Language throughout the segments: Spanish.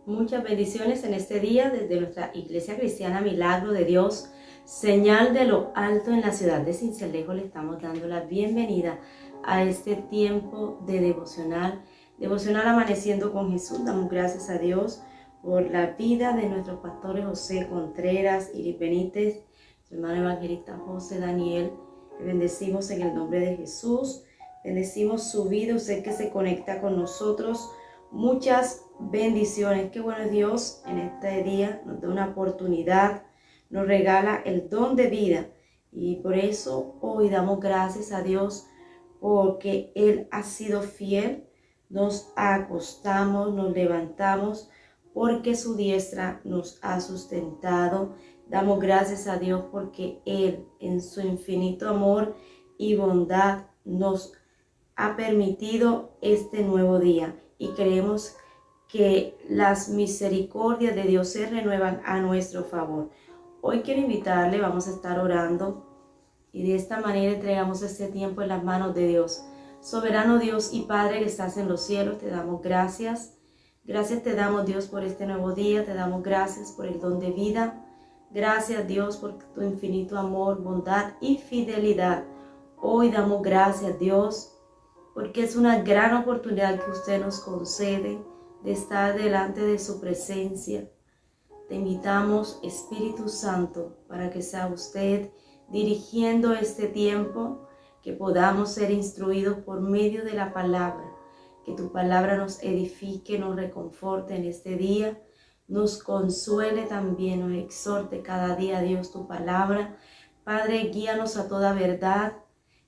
Muchas bendiciones en este día desde nuestra Iglesia Cristiana Milagro de Dios, señal de lo alto en la ciudad de Sincelejo. Le estamos dando la bienvenida a este tiempo de devocional Amaneciendo con Jesús. Damos gracias a Dios por la vida de nuestros pastores José Contreras, Iris Benítez, su hermano evangelista José Daniel. Le bendecimos en el nombre de Jesús. Bendecimos su vida, usted que se conecta con nosotros. Muchas bendiciones. Qué bueno es Dios en este día. Nos da una oportunidad, nos regala el don de vida. Y por eso hoy damos gracias a Dios porque Él ha sido fiel. Nos acostamos, nos levantamos porque su diestra nos ha sustentado. Damos gracias a Dios porque Él en su infinito amor y bondad nos ha permitido este nuevo día. Y creemos que las misericordias de Dios se renuevan a nuestro favor. Hoy quiero invitarle, vamos a estar orando y de esta manera entregamos este tiempo en las manos de Dios. Soberano Dios y Padre que estás en los cielos, te damos gracias. Gracias te damos, Dios, por este nuevo día. Te damos gracias por el don de vida. Gracias, Dios, por tu infinito amor, bondad y fidelidad. Hoy damos gracias, Dios, porque es una gran oportunidad que usted nos concede de estar delante de su presencia. Te invitamos, Espíritu Santo, para que sea usted dirigiendo este tiempo, que podamos ser instruidos por medio de la palabra, que tu palabra nos edifique, nos reconforte en este día, nos consuele también, nos exhorte cada día, Dios, tu palabra. Padre, guíanos a toda verdad.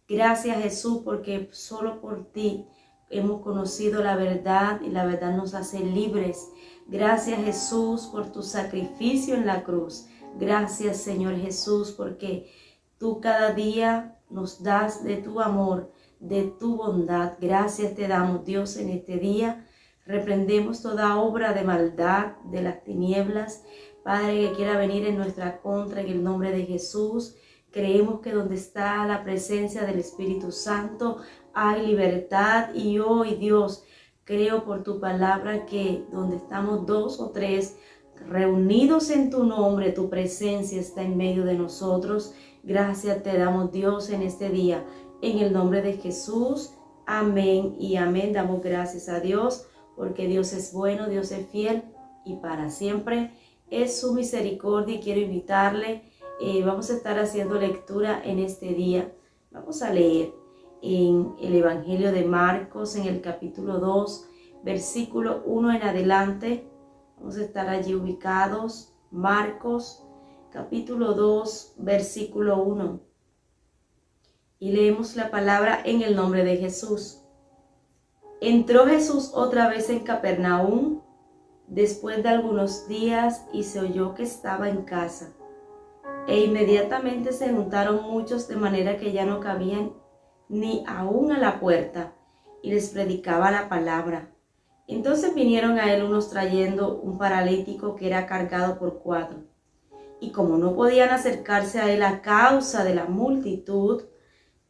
Gracias, Jesús, porque solo por ti hemos conocido la verdad y la verdad nos hace libres. Gracias, Jesús, por tu sacrificio en la cruz. Gracias, Señor Jesús, porque tú cada día nos das de tu amor, de tu bondad. Gracias te damos, Dios, en este día. Reprendemos toda obra de maldad, de las tinieblas, Padre, que quiera venir en nuestra contra, en el nombre de Jesús. Creemos que donde está la presencia del Espíritu Santo hay libertad. Y hoy, Dios, creo por tu palabra que donde estamos dos o tres reunidos en tu nombre, tu presencia está en medio de nosotros. Gracias te damos, Dios, en este día. En el nombre de Jesús, amén y amén. Damos gracias a Dios porque Dios es bueno, Dios es fiel y para siempre es su misericordia. Y quiero invitarle, vamos a estar haciendo lectura en este día. Vamos a leer en el Evangelio de Marcos, en el capítulo 2, versículo 1 en adelante. Vamos a estar allí ubicados. Marcos, capítulo 2, versículo 1. Y leemos la palabra en el nombre de Jesús. Entró Jesús otra vez en Capernaum después de algunos días y se oyó que estaba en casa. E inmediatamente se juntaron muchos de manera que ya no cabían ni aún a la puerta, y les predicaba la palabra. Entonces vinieron a él unos trayendo un paralítico que era cargado por 4. Y como no podían acercarse a él a causa de la multitud,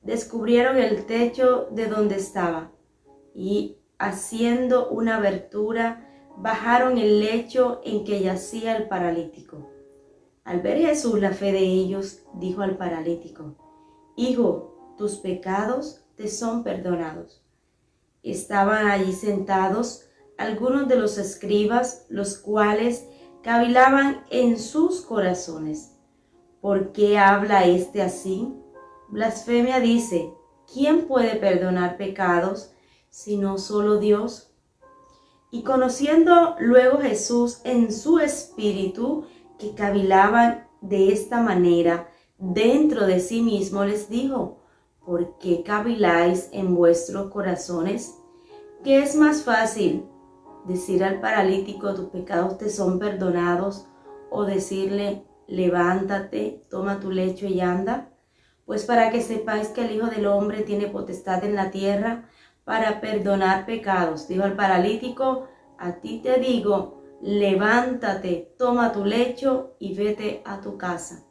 descubrieron el techo de donde estaba, y haciendo una abertura, bajaron el lecho en que yacía el paralítico. Al ver Jesús la fe de ellos, dijo al paralítico: Hijo, tus pecados te son perdonados. Estaban allí sentados algunos de los escribas, los cuales cavilaban en sus corazones: ¿por qué habla este así? Blasfemia dice: ¿quién puede perdonar pecados sino solo Dios? Y conociendo luego Jesús en su espíritu que cavilaban de esta manera dentro de sí mismo, les dijo: ¿por qué caviláis en vuestros corazones? ¿Qué es más fácil, decir al paralítico: tus pecados te son perdonados, o decirle: levántate, toma tu lecho y anda? Pues para que sepáis que el Hijo del Hombre tiene potestad en la tierra para perdonar pecados. Dijo al paralítico: a ti te digo, levántate, toma tu lecho y vete a tu casa.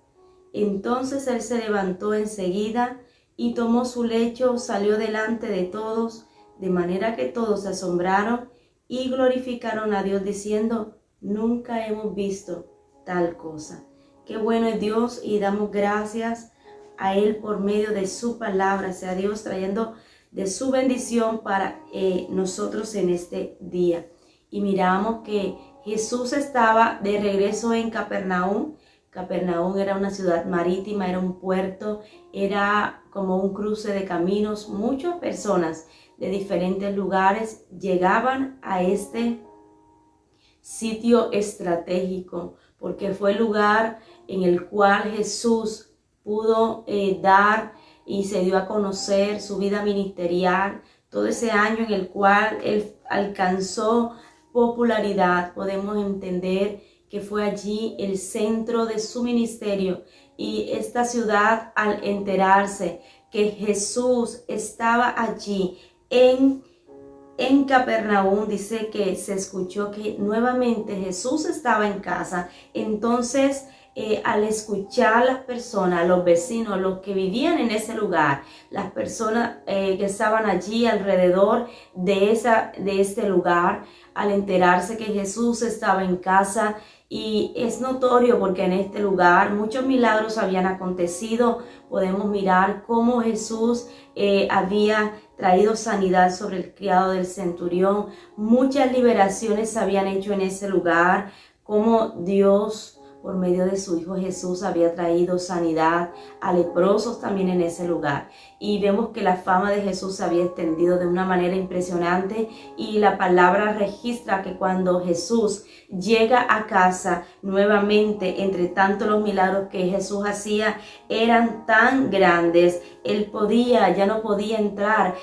Entonces él se levantó enseguida y tomó su lecho, salió delante de todos, de manera que todos se asombraron y glorificaron a Dios diciendo: nunca hemos visto tal cosa. Qué bueno es Dios y damos gracias a Él por medio de su palabra, sea Dios trayendo de su bendición para nosotros en este día. Y miramos que Jesús estaba de regreso en Capernaum. Capernaum era una ciudad marítima, era un puerto, era como un cruce de caminos. Muchas personas de diferentes lugares llegaban a este sitio estratégico, porque fue el lugar en el cual Jesús pudo dar y se dio a conocer su vida ministerial, todo ese año en el cual él alcanzó popularidad. Podemos entender que fue allí el centro de su ministerio, y esta ciudad, al enterarse que Jesús estaba allí en Capernaum, dice que se escuchó que nuevamente Jesús estaba en casa. Entonces al escuchar las personas, los vecinos, los que vivían en ese lugar, las personas que estaban allí alrededor de este lugar, al enterarse que Jesús estaba en casa, y es notorio porque en este lugar muchos milagros habían acontecido. Podemos mirar cómo Jesús había traído sanidad sobre el criado del centurión. Muchas liberaciones se habían hecho en ese lugar, como Dios, por medio de su Hijo Jesús, había traído sanidad a leprosos también en ese lugar. Y vemos que la fama de Jesús se había extendido de una manera impresionante, y la palabra registra que cuando Jesús llega a casa nuevamente, entre tanto los milagros que Jesús hacía eran tan grandes, él ya no podía entrar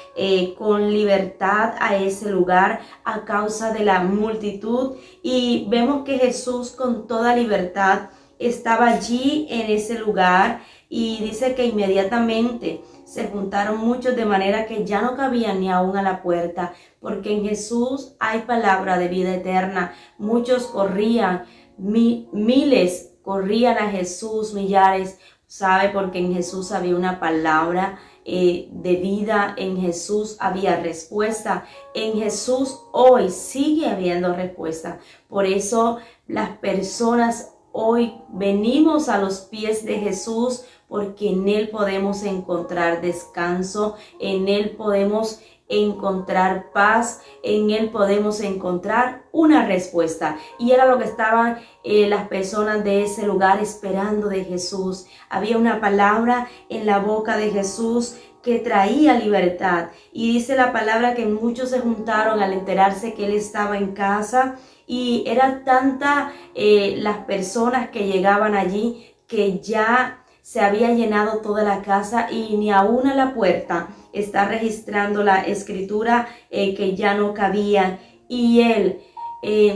con libertad a ese lugar a causa de la multitud. Y vemos que Jesús con toda libertad estaba allí en ese lugar, y dice que inmediatamente se juntaron muchos de manera que ya no cabían ni aún a la puerta, porque en Jesús hay palabra de vida eterna. Muchos corrían, miles corrían a Jesús, millares, ¿sabe? Porque en Jesús había una palabra de vida, en Jesús había respuesta, en Jesús hoy sigue habiendo respuesta. Por eso las personas hoy venimos a los pies de Jesús, porque en Él podemos encontrar descanso, en Él podemos encontrar paz, en Él podemos encontrar una respuesta. Y era lo que estaban las personas de ese lugar esperando de Jesús. Había una palabra en la boca de Jesús que traía libertad. Y dice la palabra que muchos se juntaron al enterarse que Él estaba en casa, y era tanta las personas que llegaban allí que ya se había llenado toda la casa, y ni aún a la puerta está registrando la escritura que ya no cabían. Y él,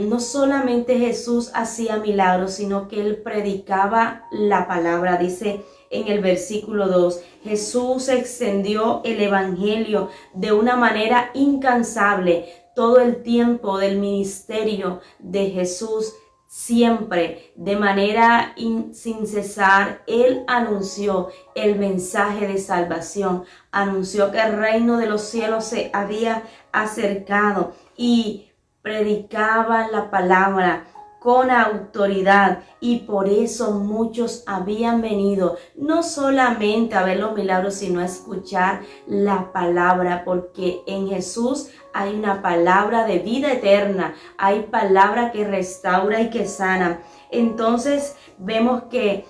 no solamente Jesús hacía milagros, sino que él predicaba la palabra. Dice en el versículo 2, Jesús extendió el evangelio de una manera incansable todo el tiempo del ministerio de Jesús. Siempre, de manera sin cesar, Él anunció el mensaje de salvación, anunció que el reino de los cielos se había acercado, y predicaba la palabra con autoridad, y por eso muchos habían venido no solamente a ver los milagros, sino a escuchar la palabra, porque en Jesús hay una palabra de vida eterna, hay palabra que restaura y que sana. Entonces vemos que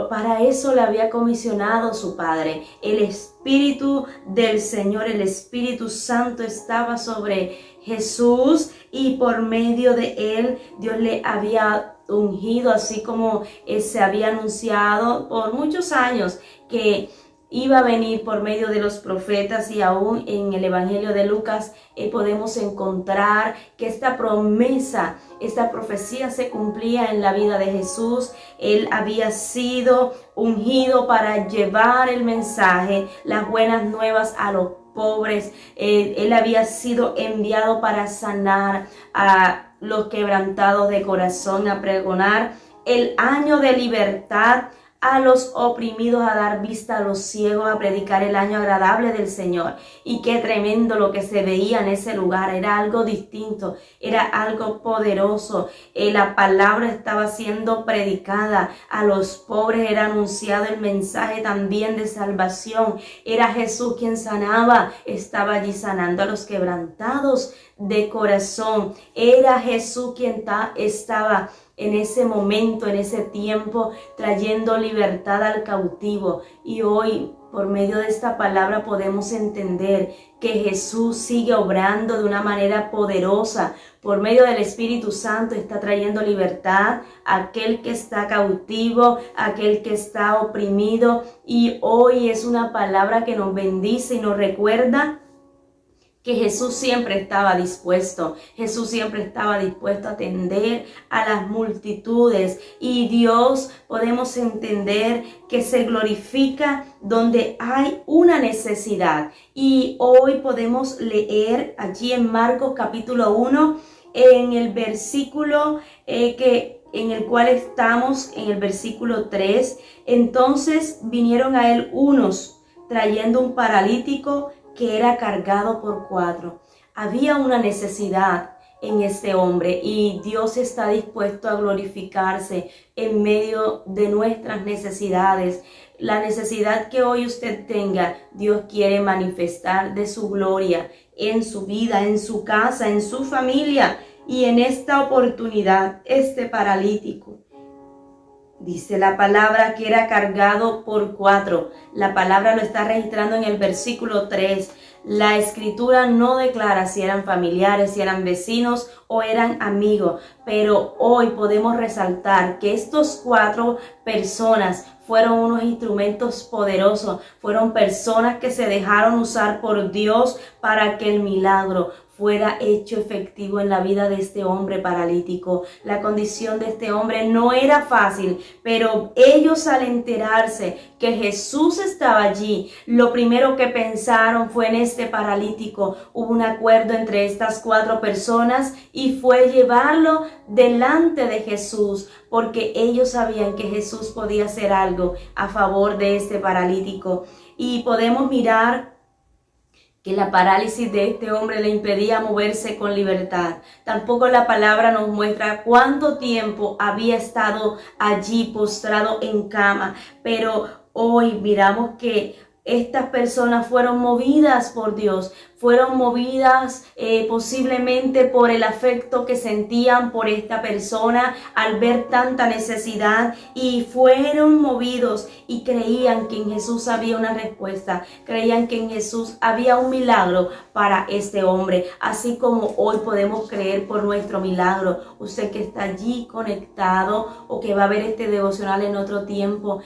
para eso le había comisionado su Padre. El Espíritu del Señor, el Espíritu Santo estaba sobre Jesús, y por medio de él Dios le había ungido, así como se había anunciado por muchos años que iba a venir por medio de los profetas. Y aún en el Evangelio de Lucas podemos encontrar que esta promesa, esta profecía se cumplía en la vida de Jesús. Él había sido ungido para llevar el mensaje, las buenas nuevas a los pobres. Él había sido enviado para sanar a los quebrantados de corazón, a pregonar el año de libertad a los oprimidos, a dar vista a los ciegos, a predicar el año agradable del Señor. Y qué tremendo lo que se veía en ese lugar, era algo distinto, era algo poderoso. La palabra estaba siendo predicada, a los pobres era anunciado el mensaje también de salvación. Era Jesús quien sanaba, estaba allí sanando a los quebrantados de corazón. Era Jesús quien estaba en ese momento, en ese tiempo, trayendo libertad al cautivo. Y hoy, por medio de esta palabra, podemos entender que Jesús sigue obrando de una manera poderosa. Por medio del Espíritu Santo está trayendo libertad a aquel que está cautivo, a aquel que está oprimido. Y hoy es una palabra que nos bendice y nos recuerda que Jesús siempre estaba dispuesto. Jesús siempre estaba dispuesto a atender a las multitudes. Y Dios, podemos entender que se glorifica donde hay una necesidad. Y hoy podemos leer allí en Marcos capítulo 1, en el versículo en el cual estamos, en el versículo 3. Entonces vinieron a él unos trayendo un paralítico que era cargado por 4. Había una necesidad en este hombre y Dios está dispuesto a glorificarse en medio de nuestras necesidades. La necesidad que hoy usted tenga, Dios quiere manifestar de su gloria en su vida, en su casa, en su familia. Y en esta oportunidad, este paralítico, dice la palabra que era cargado por 4. La palabra lo está registrando en el versículo 3. La escritura no declara si eran familiares, si eran vecinos o eran amigos. Pero hoy podemos resaltar que estos 4 personas fueron unos instrumentos poderosos. Fueron personas que se dejaron usar por Dios para que el milagro fuera hecho efectivo en la vida de este hombre paralítico. La condición de este hombre no era fácil, pero ellos, al enterarse que Jesús estaba allí, lo primero que pensaron fue en este paralítico. Hubo un acuerdo entre estas 4 personas y fue llevarlo delante de Jesús, porque ellos sabían que Jesús podía hacer algo a favor de este paralítico. Y podemos mirar que la parálisis de este hombre le impedía moverse con libertad. Tampoco la palabra nos muestra cuánto tiempo había estado allí postrado en cama, pero hoy miramos que estas personas fueron movidas por Dios, fueron movidas posiblemente por el afecto que sentían por esta persona al ver tanta necesidad, y fueron movidos y creían que en Jesús había una respuesta, creían que en Jesús había un milagro para este hombre, así como hoy podemos creer por nuestro milagro. Usted que está allí conectado o que va a ver este devocional en otro tiempo,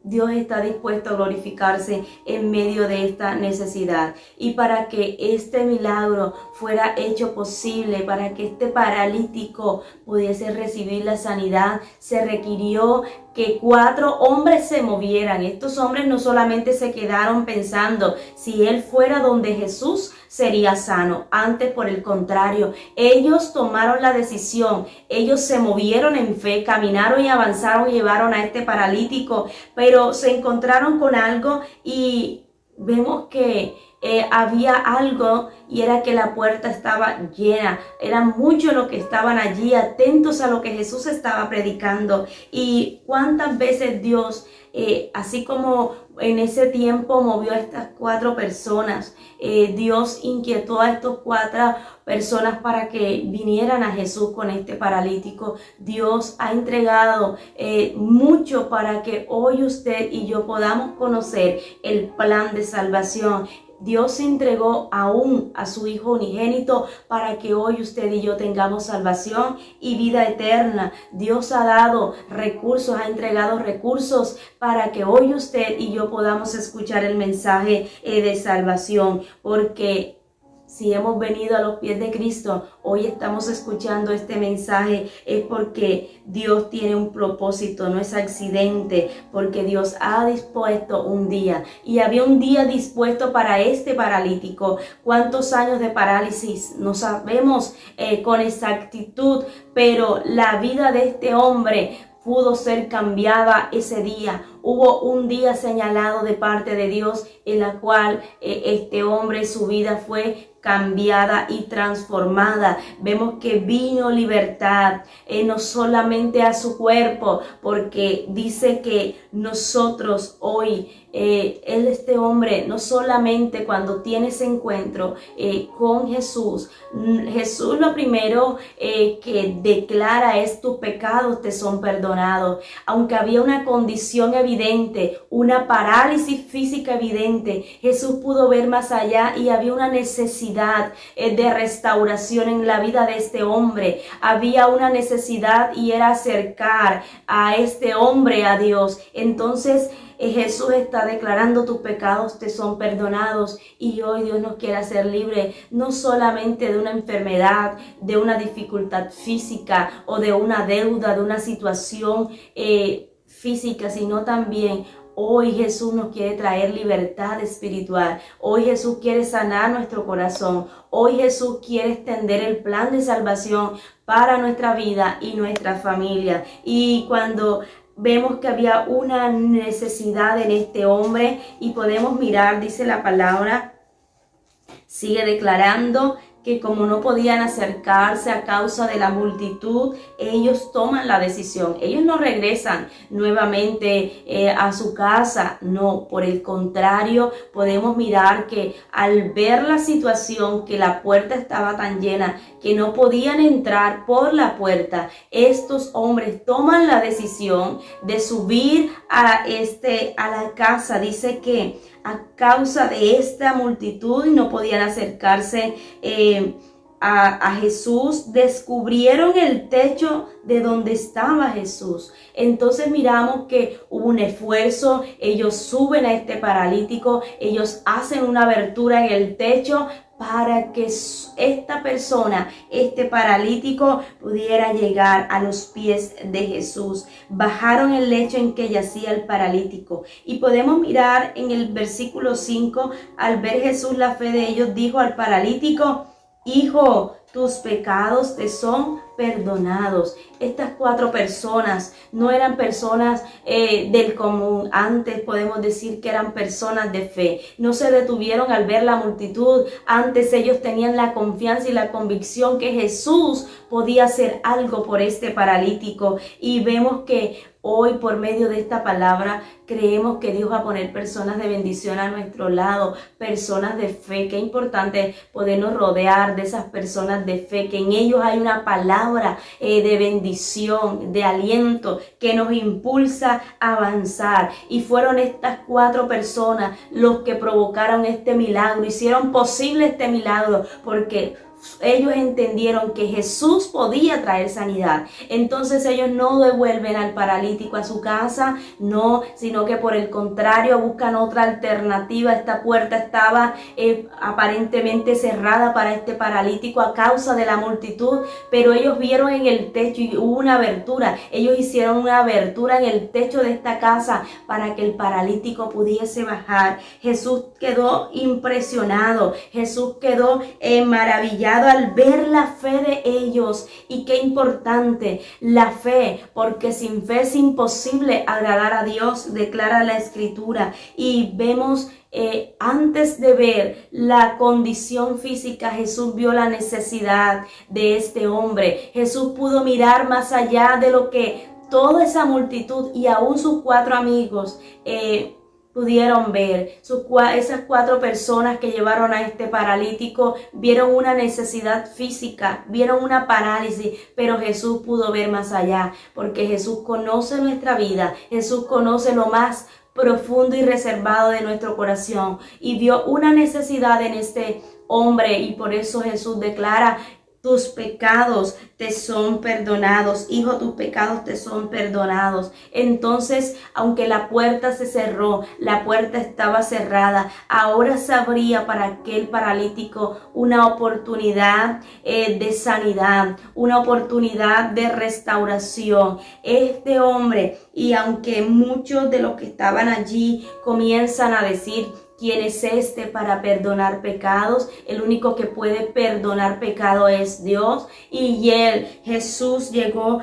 Dios está dispuesto a glorificarse en medio de esta necesidad. Y para que este milagro fuera hecho posible, para que este paralítico pudiese recibir la sanidad, se requirió que 4 hombres se movieran. Estos hombres no solamente se quedaron pensando si él fuera donde Jesús sería sano. Antes, por el contrario, ellos tomaron la decisión. Ellos se movieron en fe, caminaron y avanzaron y llevaron a este paralítico, pero se encontraron con algo y vemos que había algo, y era que la puerta estaba llena. Eran muchos los que estaban allí atentos a lo que Jesús estaba predicando. Y cuántas veces Dios, así como en ese tiempo movió a estas 4 personas, Dios inquietó a estos 4 personas para que vinieran a Jesús con este paralítico. Dios ha entregado mucho para que hoy usted y yo podamos conocer el plan de salvación. Dios entregó aún a su Hijo unigénito para que hoy usted y yo tengamos salvación y vida eterna. Dios ha dado recursos, ha entregado recursos para que hoy usted y yo podamos escuchar el mensaje de salvación, porque si hemos venido a los pies de Cristo, hoy estamos escuchando este mensaje, es porque Dios tiene un propósito, no es accidente, porque Dios ha dispuesto un día, y había un día dispuesto para este paralítico. ¿Cuántos años de parálisis? No sabemos con exactitud, pero la vida de este hombre pudo ser cambiada ese día. Hubo un día señalado de parte de Dios en la cual este hombre, su vida fue cambiada y transformada. Vemos que vino libertad, no solamente a su cuerpo, porque dice que nosotros hoy, este hombre, no solamente cuando tiene ese encuentro con Jesús, Jesús lo primero que declara es: tus pecados te son perdonados. Aunque había una condición evidente, una parálisis física evidente, Jesús pudo ver más allá y había una necesidad de restauración en la vida de este hombre. Había una necesidad y era acercar a este hombre a Dios. Entonces Jesús está declarando: tus pecados te son perdonados. Y hoy Dios nos quiere hacer libre, no solamente de una enfermedad, de una dificultad física o de una deuda, de una situación física, sino también hoy Jesús nos quiere traer libertad espiritual. Hoy Jesús quiere sanar nuestro corazón. Hoy Jesús quiere extender el plan de salvación para nuestra vida y nuestra familia. Y cuando vemos que había una necesidad en este hombre y podemos mirar, dice la palabra, sigue declarando que como no podían acercarse a causa de la multitud, ellos toman la decisión. Ellos no regresan nuevamente a su casa, no, por el contrario, podemos mirar que al ver la situación, que la puerta estaba tan llena, que no podían entrar por la puerta, estos hombres toman la decisión de subir a la casa. Dice que a causa de esta multitud no podían acercarse a Jesús, descubrieron el techo de donde estaba Jesús. Entonces miramos que hubo un esfuerzo, ellos suben a este paralítico, ellos hacen una abertura en el techo para que esta persona, este paralítico, pudiera llegar a los pies de Jesús. Bajaron el lecho en que yacía el paralítico. Y podemos mirar en el versículo 5, al ver Jesús la fe de ellos, dijo al paralítico: hijo, tus pecados te son perdonados. Estas 4 personas no eran personas del común. Antes podemos decir que eran personas de fe. No se detuvieron al ver la multitud. Antes ellos tenían la confianza y la convicción que Jesús podía hacer algo por este paralítico. Y vemos que hoy, por medio de esta palabra, creemos que Dios va a poner personas de bendición a nuestro lado, personas de fe. Qué importante podernos rodear de esas personas de fe, que en ellos hay una palabra de bendición, de aliento, que nos impulsa a avanzar. Y fueron estas 4 personas los que provocaron este milagro, hicieron posible este milagro, porque ellos entendieron que Jesús podía traer sanidad. Entonces ellos no devuelven al paralítico a su casa, no, sino que por el contrario buscan otra alternativa. Esta puerta estaba aparentemente cerrada para este paralítico a causa de la multitud, pero ellos vieron en el techo y hubo una abertura. Ellos hicieron una abertura en el techo de esta casa para que el paralítico pudiese bajar. Jesús quedó impresionado, Jesús quedó maravillado al ver la fe de ellos. Y qué importante la fe, porque sin fe es imposible agradar a Dios, declara la Escritura. Y vemos antes de ver la condición física, Jesús vio la necesidad de este hombre. Jesús pudo mirar más allá de lo que toda esa multitud y aún sus 4 amigos pudieron ver. Esas 4 personas que llevaron a este paralítico vieron una necesidad física, vieron una parálisis, pero Jesús pudo ver más allá, porque Jesús conoce nuestra vida, Jesús conoce lo más profundo y reservado de nuestro corazón, y vio una necesidad en este hombre, y por eso Jesús declara: tus pecados te son perdonados. Hijo, tus pecados te son perdonados. Entonces, aunque la puerta se cerró, la puerta estaba cerrada, ahora se abría para aquel paralítico una oportunidad de sanidad, una oportunidad de restauración. Este hombre, y aunque muchos de los que estaban allí comienzan a decir ¿Quién es este para perdonar pecados? El único que puede perdonar pecado es Dios. Y Jesús llegó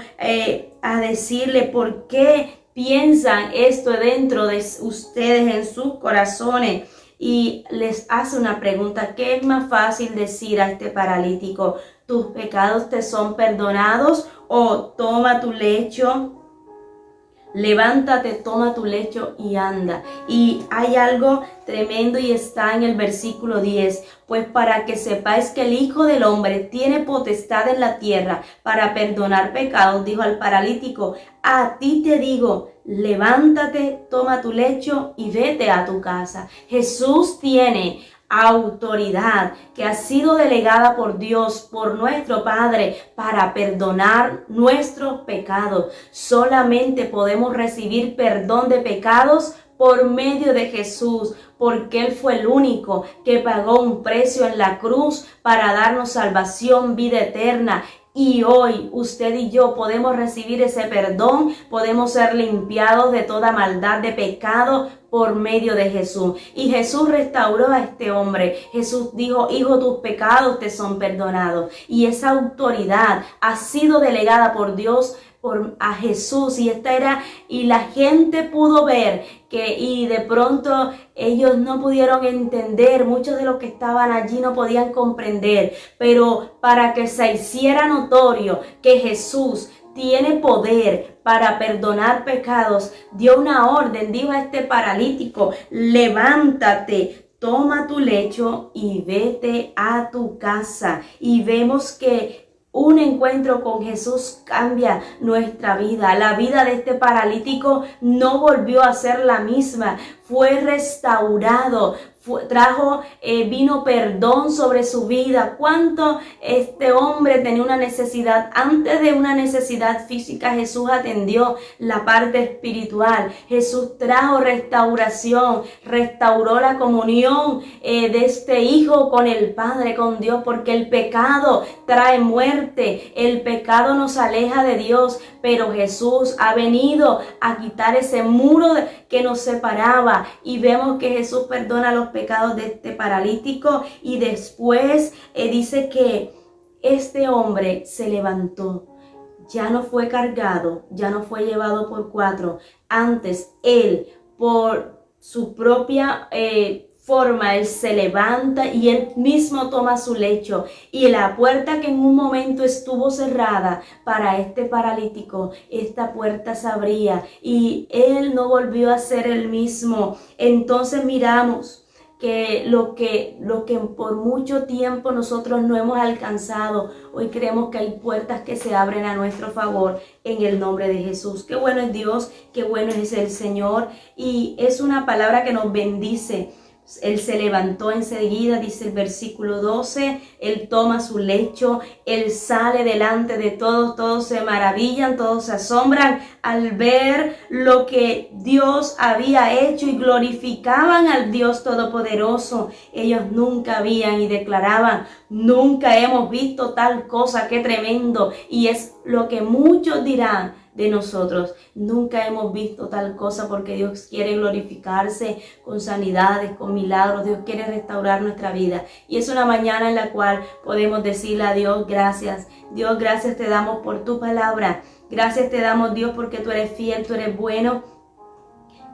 a decirle, ¿por qué piensan esto dentro de ustedes en sus corazones? Y les hace una pregunta: ¿qué es más fácil decir a este paralítico? ¿Tus pecados te son perdonados? ¿O toma tu lecho? Levántate, toma tu lecho y anda. Y hay algo tremendo y está en el versículo 10. Pues para que sepáis que el Hijo del Hombre tiene potestad en la tierra para perdonar pecados, dijo al paralítico, a ti te digo, levántate, toma tu lecho y vete a tu casa. Jesús tiene autoridad que ha sido delegada por Dios, por nuestro Padre, para perdonar nuestros pecados. Solamente podemos recibir perdón de pecados por medio de Jesús, porque Él fue el único que pagó un precio en la cruz para darnos salvación, vida eterna. Y hoy usted y yo podemos recibir ese perdón, podemos ser limpiados de toda maldad de pecado por medio de Jesús. Y Jesús restauró a este hombre. Jesús dijo, hijo, tus pecados te son perdonados. Y esa autoridad ha sido delegada por Dios a Jesús, y la gente pudo ver y de pronto ellos no pudieron entender, muchos de los que estaban allí no podían comprender, pero para que se hiciera notorio que Jesús tiene poder para perdonar pecados, dio una orden, dijo a este paralítico, levántate, toma tu lecho y vete a tu casa. Y vemos que un encuentro con Jesús cambia nuestra vida. La vida de este paralítico no volvió a ser la misma. Fue restaurado. Vino perdón sobre su vida. Cuánto este hombre tenía una necesidad. Antes de una necesidad física, Jesús atendió la parte espiritual. Jesús trajo restauración, restauró la comunión de este hijo con el Padre, con Dios, porque el pecado trae muerte, el pecado nos aleja de Dios, pero Jesús ha venido a quitar ese muro que nos separaba, y vemos que Jesús perdona los pecados de este paralítico. Y después dice que este hombre se levantó, ya no fue cargado, ya no fue llevado por 4. Antes él, por su propia forma, él se levanta y él mismo toma su lecho, y la puerta que en un momento estuvo cerrada para este paralítico, esta puerta se abría y él no volvió a ser el mismo. Entonces miramos que lo que por mucho tiempo nosotros no hemos alcanzado, hoy creemos que hay puertas que se abren a nuestro favor en el nombre de Jesús. Qué bueno es Dios, qué bueno es el Señor, y es una palabra que nos bendice. Él se levantó enseguida, dice el versículo 12, él toma su lecho, él sale delante de todos, todos se maravillan, todos se asombran al ver lo que Dios había hecho y glorificaban al Dios Todopoderoso. Ellos nunca habían y declaraban, nunca hemos visto tal cosa, qué tremendo. Y es lo que muchos dirán de nosotros, nunca hemos visto tal cosa, porque Dios quiere glorificarse con sanidades, con milagros. Dios quiere restaurar nuestra vida, y es una mañana en la cual podemos decirle a Dios, gracias. Dios, gracias te damos por tu palabra, gracias te damos, Dios, porque tú eres fiel, tú eres bueno,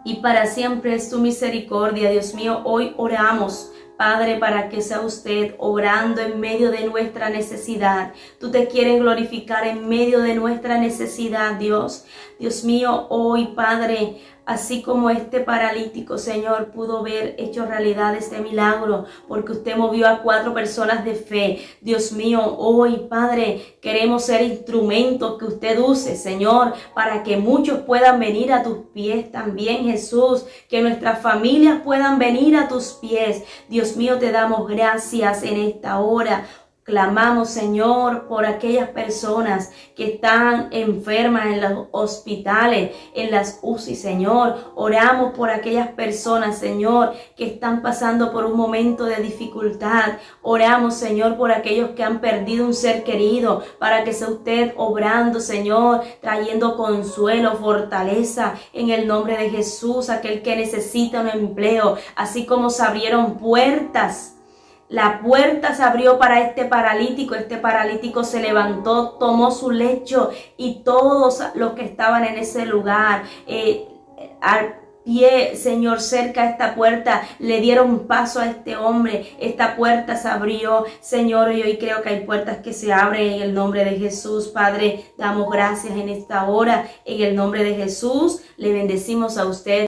y para siempre es tu misericordia. Dios mío, hoy oramos, Padre, para que sea usted obrando en medio de nuestra necesidad. Tú te quieres glorificar en medio de nuestra necesidad, Dios. Dios mío, hoy, Padre, así como este paralítico, Señor, pudo ver hecho realidad este milagro, porque usted movió a 4 personas de fe. Dios mío, hoy, Padre, queremos ser instrumentos que usted use, Señor, para que muchos puedan venir a tus pies también, Jesús, que nuestras familias puedan venir a tus pies. Dios mío, te damos gracias en esta hora. Clamamos, Señor, por aquellas personas que están enfermas en los hospitales, en las UCI, Señor. Oramos por aquellas personas, Señor, que están pasando por un momento de dificultad. Oramos, Señor, por aquellos que han perdido un ser querido, para que sea usted obrando, Señor, trayendo consuelo, fortaleza, en el nombre de Jesús. Aquel que necesita un empleo, así como se abrieron puertas. La puerta se abrió para este paralítico se levantó, tomó su lecho y todos los que estaban en ese lugar, al pie, Señor, cerca de esta puerta, le dieron paso a este hombre. Esta puerta se abrió, Señor, y hoy creo que hay puertas que se abren en el nombre de Jesús. Padre, damos gracias en esta hora, en el nombre de Jesús, le bendecimos a usted.